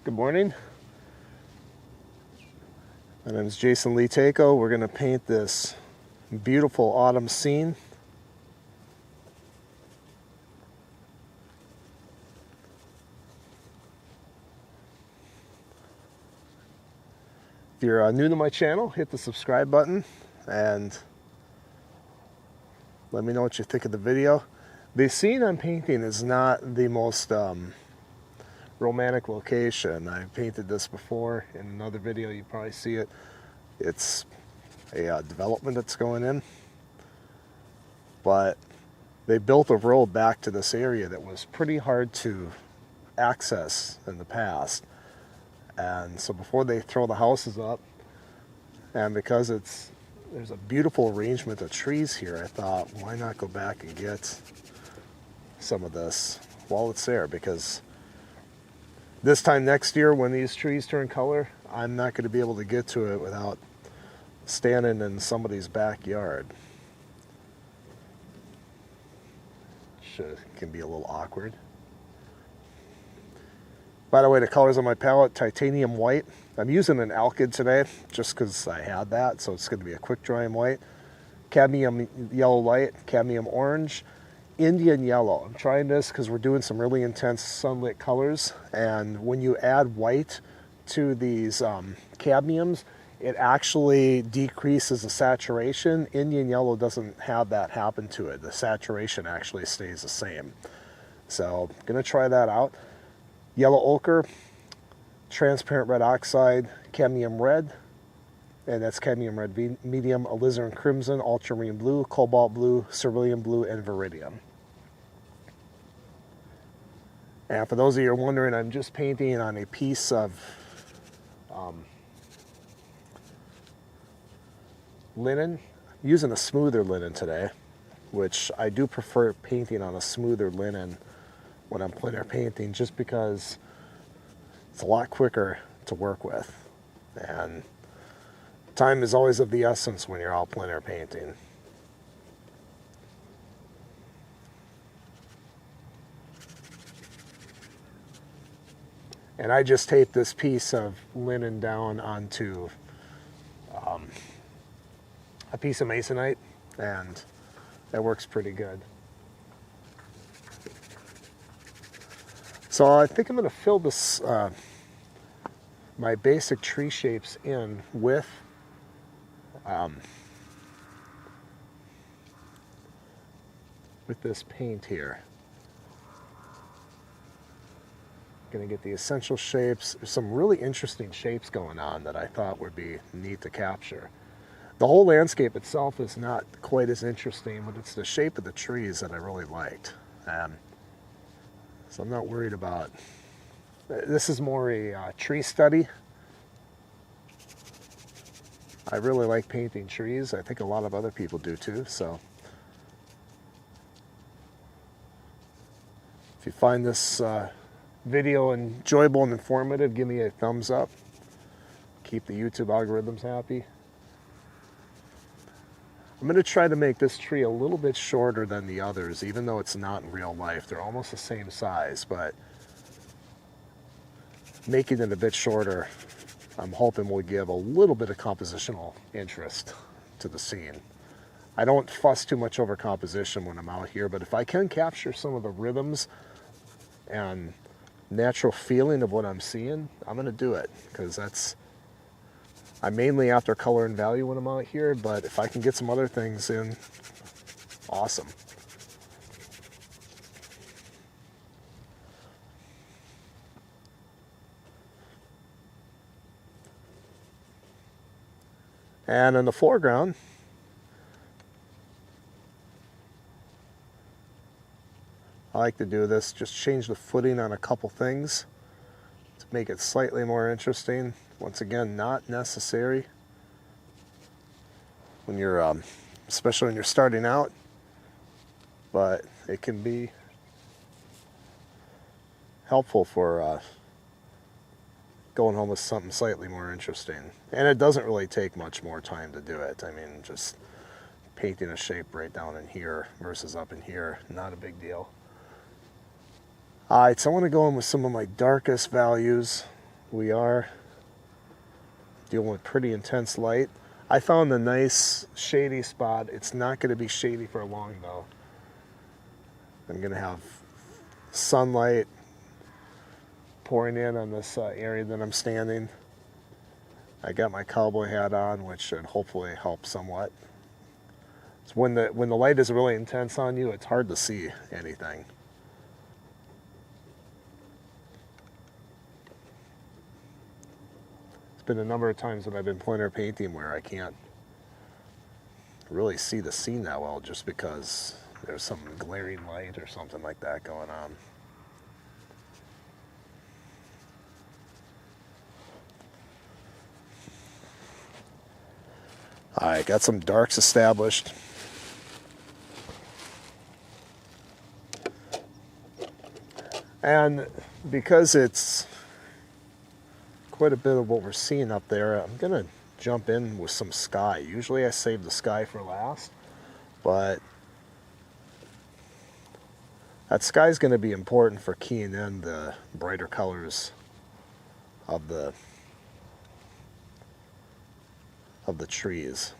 Good morning. My name is Jason Tako. We're going to paint this beautiful autumn scene. If you're new to my channel, hit the subscribe button and let me know what you think of the video. The scene I'm painting is not the most romantic location. I painted this before in another video. You probably see it. It's a development that's going in, but they built a road back to this area that was pretty hard to access in the past. And so before they throw the houses up, and because there's a beautiful arrangement of trees here, I thought, why not go back and get some of this while it's there? Because this time next year, when these trees turn color, I'm not going to be able to get to it without standing in somebody's backyard. It can be a little awkward. By the way, the colors on my palette: titanium white. I'm using an alkyd today just because I had that, so it's going to be a quick drying white. Cadmium yellow light, cadmium orange, Indian yellow. I'm trying this because we're doing some really intense sunlit colors, and when you add white to these cadmiums, it actually decreases the saturation. Indian yellow doesn't have that happen to it. The saturation actually stays the same. So I'm going to try that out. Yellow ochre, transparent red oxide, cadmium red, and that's cadmium red medium, alizarin crimson, ultramarine blue, cobalt blue, cerulean blue, and viridium. And for those of you who are wondering, I'm just painting on a piece of linen. I'm using a smoother linen today, which I do prefer painting on a smoother linen when I'm plein air painting, just because it's a lot quicker to work with. And time is always of the essence when you're out plein air painting. And I just taped this piece of linen down onto a piece of masonite, and that works pretty good. So I think I'm going to fill this, my basic tree shapes in with this paint here. Going to get the essential shapes. There's some really interesting shapes going on that I thought would be neat to capture. The whole landscape itself is not quite as interesting, but it's the shape of the trees that I really liked. So I'm not worried about, this is more a tree study. I really like painting trees. I think a lot of other people do too. So if you find this video enjoyable and informative, give me a thumbs up. Keep the YouTube algorithms happy. I'm going to try to make this tree a little bit shorter than the others, even though it's not in real life. They're almost the same size, but making it a bit shorter, I'm hoping will give a little bit of compositional interest to the scene. I don't fuss too much over composition when I'm out here, but if I can capture some of the rhythms and natural feeling of what I'm seeing, I'm going to do it, because I'm mainly after color and value when I'm out here, but if I can get some other things in, awesome. And in the foreground, I like to do this, just change the footing on a couple things to make it slightly more interesting. Once again, not necessary when you're, especially when you're starting out, but it can be helpful for going home with something slightly more interesting. And it doesn't really take much more time to do it. I mean, just painting a shape right down in here versus up in here, not a big deal. Alright, so I want to go in with some of my darkest values. we are dealing with pretty intense light. I found a nice shady spot. It's not going to be shady for long though. I'm going to have sunlight pouring in on this area that I'm standing. I got my cowboy hat on, which should hopefully help somewhat. It's when the light is really intense on you, it's hard to see anything. It's been a number of times when I've been plein air painting where I can't really see the scene that well just because there's some glaring light or something like that going on. Alright, got some darks established. And because it's quite a bit of what we're seeing up there, I'm going to jump in with some sky. Usually I save the sky for last, but that sky is going to be important for keying in the brighter colors of the trees.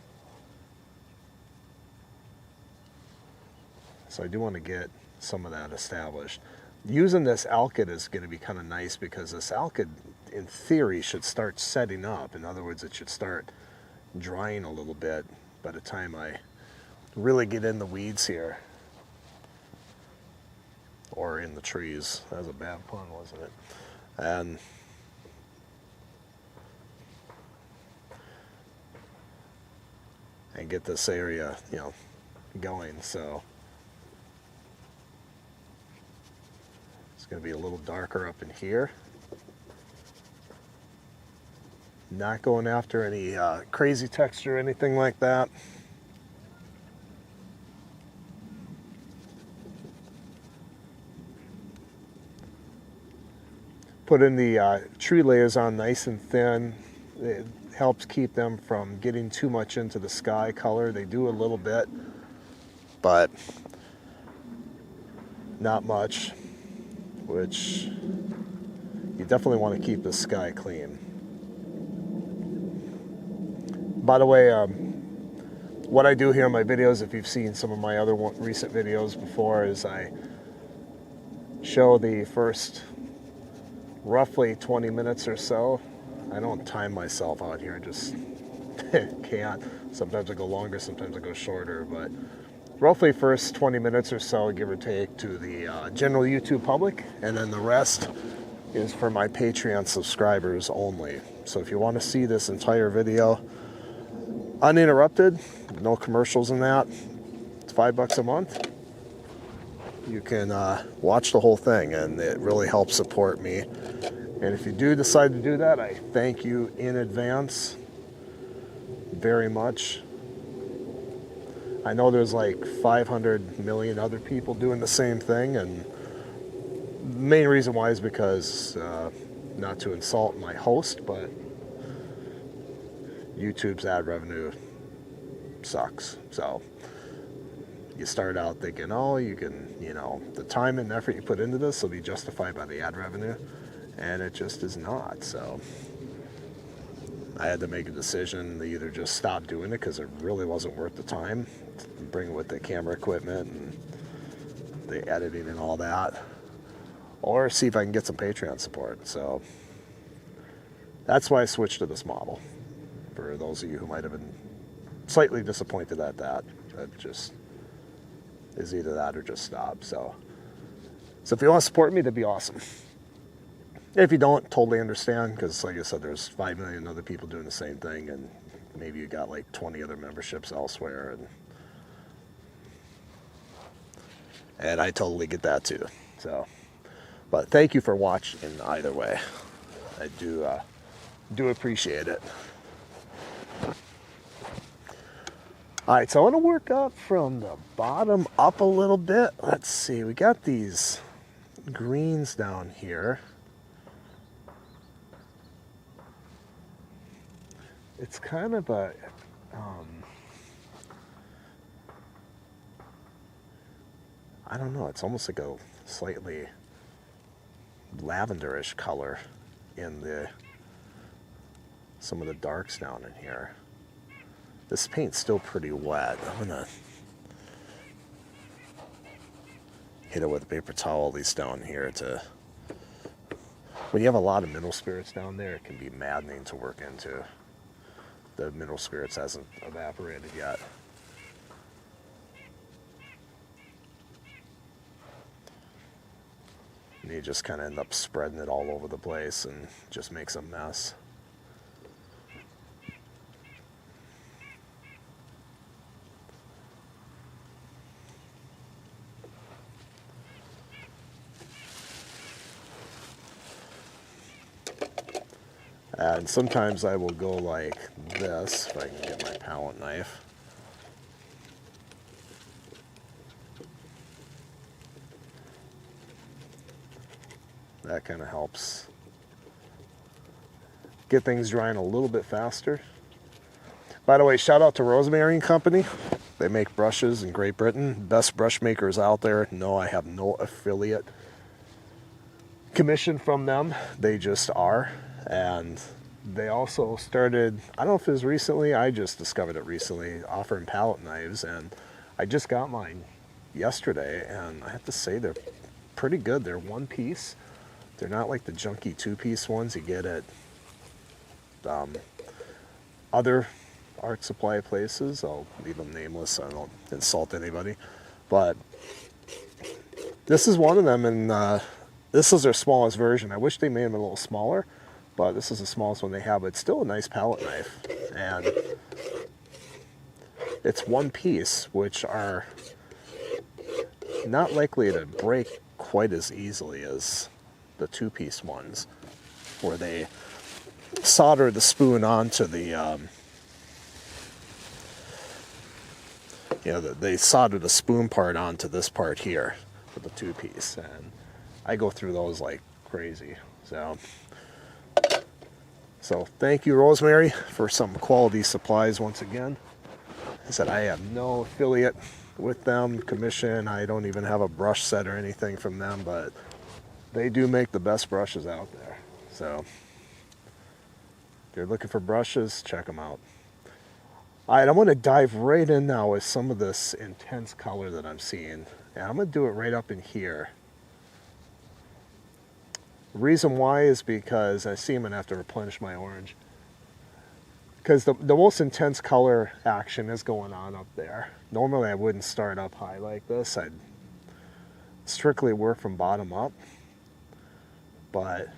So I do want to get some of that established. Using this alkyd is going to be kind of nice because this alkyd, in theory, should start setting up. In other words, it should start drying a little bit by the time I really get in the weeds here. Or in the trees. That was a bad pun, wasn't it? And get this area, going. So it's going to be a little darker up in here. Not going after any crazy texture or anything like that. Putting the tree layers on nice and thin. It helps keep them from getting too much into the sky color. They do a little bit, but not much, which you definitely want to keep the sky clean. By the way, what I do here in my videos, if you've seen some of my other recent videos before, is I show the first roughly 20 minutes or so. I don't time myself out here, just can't. Sometimes I go longer, sometimes I go shorter, but roughly first 20 minutes or so, give or take, to the general YouTube public, and then the rest is for my Patreon subscribers only. So if you want to see this entire video uninterrupted, no commercials in that, it's $5 a month. You can watch the whole thing, and it really helps support me. And if you do decide to do that, I thank you in advance very much. I know there's like 500 million other people doing the same thing, and the main reason why is because, not to insult my host, but YouTube's ad revenue sucks. So you start out thinking, oh, you can, the time and effort you put into this will be justified by the ad revenue, and it just is not. So I had to make a decision to either just stop doing it because it really wasn't worth the time, bring it with the camera equipment and the editing and all that, or see if I can get some Patreon support. So that's why I switched to this model. For those of you who might have been slightly disappointed at that, it just is either that or just stop. So if you want to support me, that'd be awesome. If you don't, totally understand, because like I said, there's 5 million other people doing the same thing, and maybe you got like 20 other memberships elsewhere, and I totally get that too. So, but thank you for watching either way. I do appreciate it. Alright, so I want to work up from the bottom up a little bit. Let's see, we got these greens down here. It's kind of a, I don't know, it's almost like a slightly lavenderish color. in some of the darks down in here. This paint's still pretty wet. I'm gonna hit it with a paper towel, at least down here. When you have a lot of mineral spirits down there, it can be maddening to work into. The mineral spirits hasn't evaporated yet. And you just kind of end up spreading it all over the place and just makes a mess. And sometimes I will go like this, if I can get my palette knife. That kind of helps get things drying a little bit faster. By the way, shout out to Rosemary and Company. They make brushes in Great Britain. Best brush makers out there. No, I have no affiliate commission from them. They just are. And they also started, I don't know if it was recently, I just discovered it recently, offering palette knives. And I just got mine yesterday, and I have to say they're pretty good. They're one piece. They're not like the junky two-piece ones you get at other art supply places. I'll leave them nameless so I don't insult anybody. But this is one of them, and this is their smallest version. I wish they made them a little smaller, but this is the smallest one they have. But it's still a nice palette knife, and it's one piece, which are not likely to break quite as easily as the two-piece ones, where they solder the spoon onto the they solder the spoon part onto this part here with the two-piece, and I go through those like crazy. So thank you, Rosemary, for some quality supplies once again. I said I have no affiliate with them, commission. I don't even have a brush set or anything from them, but they do make the best brushes out there. So if you're looking for brushes, check them out. All right, I'm going to dive right in now with some of this intense color that I'm seeing. And I'm going to do it right up in here. The reason why is because I see I'm going to have to replenish my orange. Because the most intense color action is going on up there. Normally I wouldn't start up high like this. I'd strictly work from bottom up. But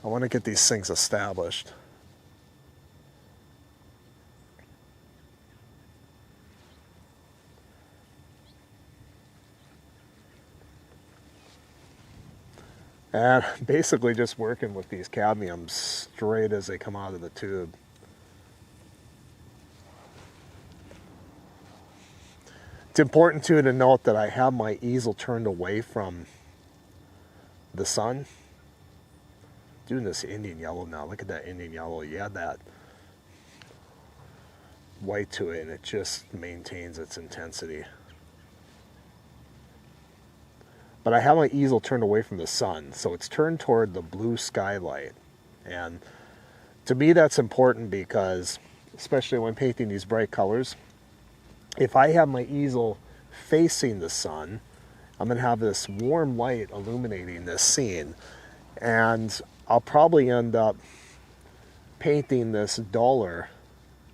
I want to get these things established. And basically just working with these cadmiums straight as they come out of the tube. It's important too to note that I have my easel turned away from the sun. Doing this Indian yellow now. Look at that Indian yellow. You add that white to it and it just maintains its intensity. But I have my easel turned away from the sun, so it's turned toward the blue skylight. And to me that's important because, especially when painting these bright colors, if I have my easel facing the sun, I'm going to have this warm light illuminating this scene. And I'll probably end up painting this duller,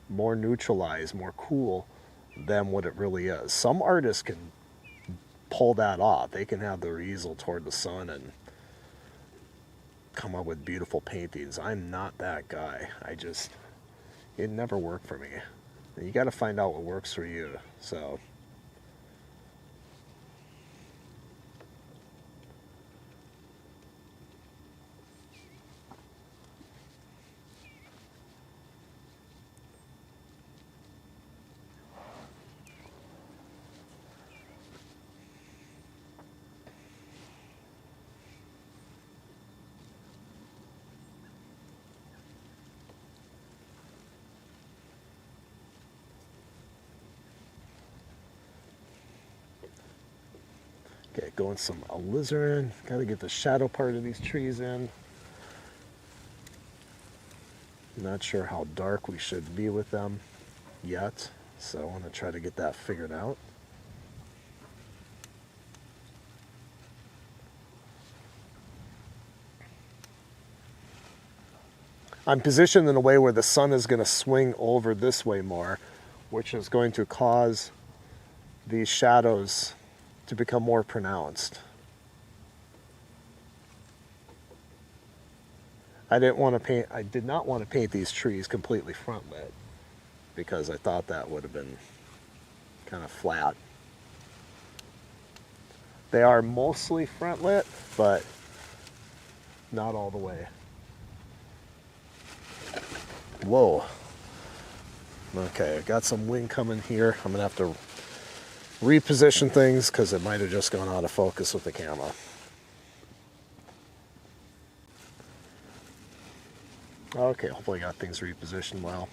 more neutralized, more cool than what it really is. Some artists can pull that off. They can have their easel toward the sun and come up with beautiful paintings. I'm not that guy. It never worked for me. And you got to find out what works for you. So okay, going some alizarin. Got to get the shadow part of these trees in. Not sure how dark we should be with them yet, so I want to try to get that figured out. I'm positioned in a way where the sun is going to swing over this way more, which is going to cause these shadows to become more pronounced. I did not want to paint these trees completely front lit because I thought that would have been kind of flat. They are mostly front lit, but not all the way. Whoa. Okay, I got some wind coming here. I'm gonna have to reposition things because it might have just gone out of focus with the camera. Okay, hopefully I got things repositioned well.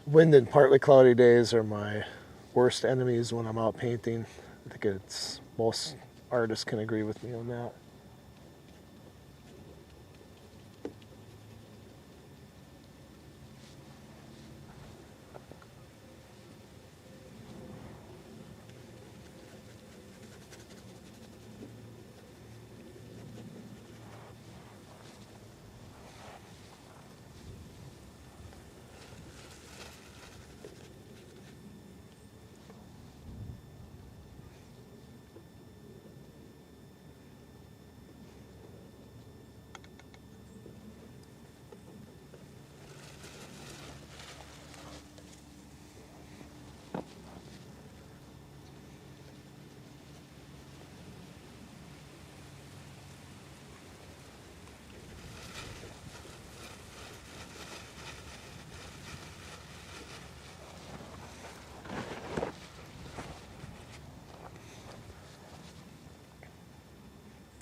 Wind and partly cloudy days are my worst enemies when I'm out painting. I think most artists can agree with me on that.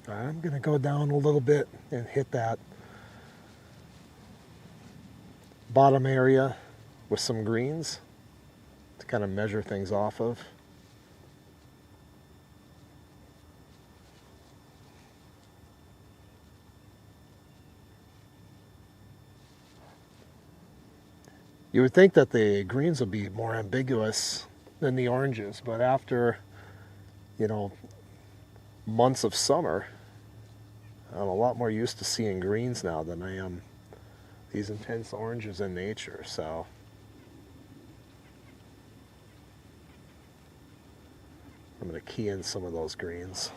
I'm going to go down a little bit and hit that bottom area with some greens to kind of measure things off of. You would think that the greens would be more ambiguous than the oranges, but after, months of summer, I'm a lot more used to seeing greens now than I am these intense oranges in nature. So I'm going to key in some of those greens.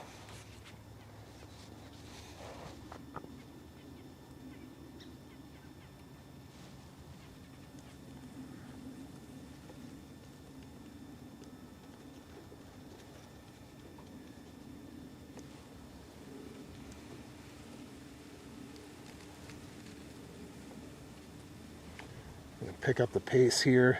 Pick up the pace here.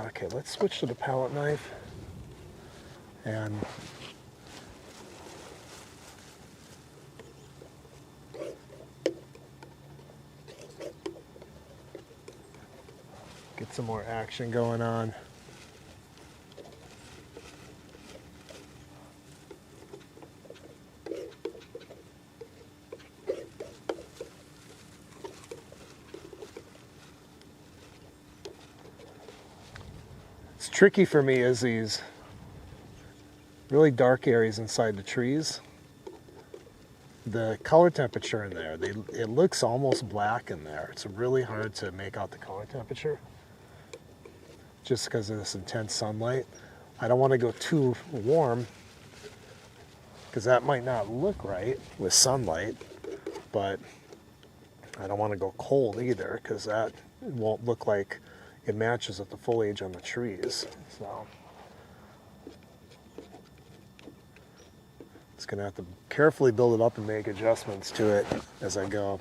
Okay, let's switch to the palette knife and get some more action going on. Tricky for me is these really dark areas inside the trees. The color temperature in there, it looks almost black in there. It's really hard to make out the color temperature just because of this intense sunlight. I don't want to go too warm because that might not look right with sunlight, but I don't want to go cold either because that won't look like it matches with the foliage on the trees. So it's going to have to carefully build it up and make adjustments to it as I go.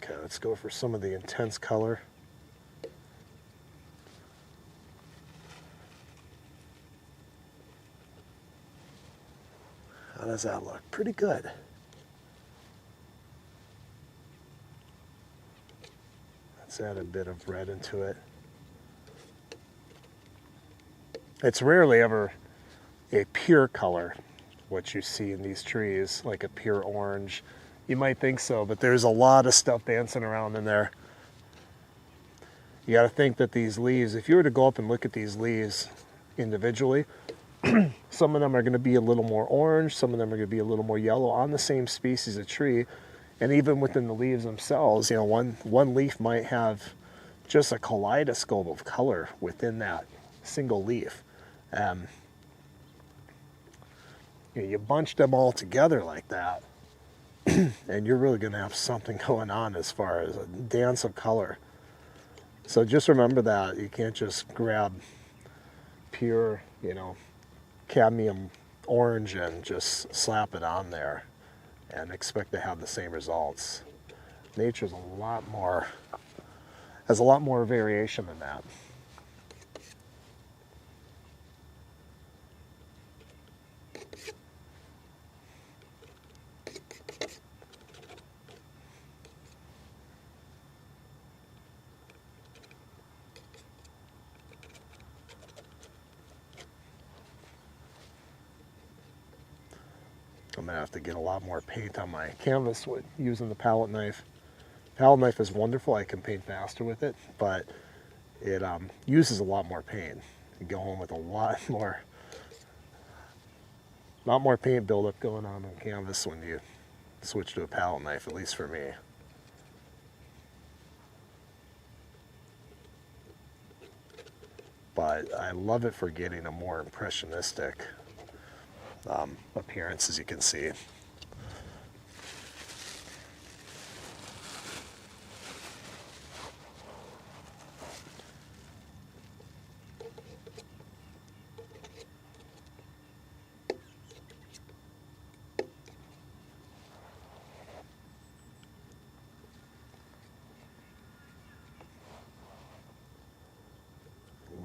Okay, let's go for some of the intense color. How does that look? Pretty good. Let's add a bit of red into it. It's rarely ever a pure color, what you see in these trees, like a pure orange. You might think so, but there's a lot of stuff dancing around in there. You got to think that these leaves, if you were to go up and look at these leaves individually, some of them are going to be a little more orange, some of them are going to be a little more yellow on the same species of tree. And even within the leaves themselves, you know, one leaf might have just a kaleidoscope of color within that single leaf. You bunch them all together like that, and you're really going to have something going on as far as a dance of color. So just remember that you can't just grab pure, you know, cadmium orange and just slap it on there and expect to have the same results. Nature's has a lot more variation than that. I'm going to have to get a lot more paint on my canvas with using the palette knife. Palette knife is wonderful. I can paint faster with it, but it uses a lot more paint. You go home with a lot more paint buildup going on canvas when you switch to a palette knife, at least for me. But I love it for getting a more impressionistic appearance, as you can see. A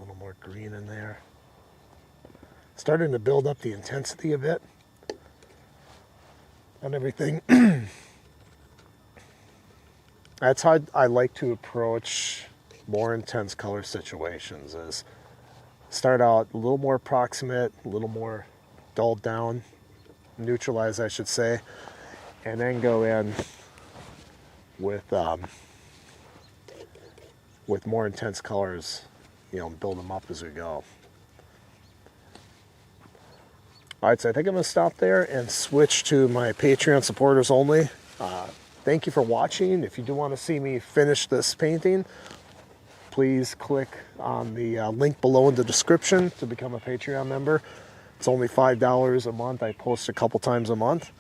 little more green in there. Starting to build up the intensity a bit and everything. That's how I like to approach more intense color situations, is start out a little more approximate, a little more dulled down, neutralized I should say, and then go in with more intense colors, you know, build them up as we go. Alright, so I think I'm going to stop there and switch to my Patreon supporters only. Thank you for watching. If you do want to see me finish this painting, please click on the link below in the description to become a Patreon member. It's only $5 a month. I post a couple times a month.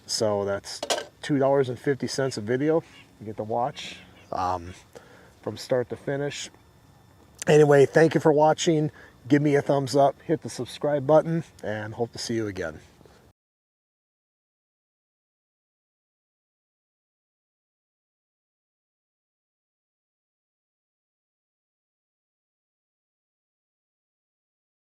So that's $2.50 a video. You get to watch from start to finish. Anyway, thank you for watching. Give me a thumbs up, hit the subscribe button, and hope to see you again.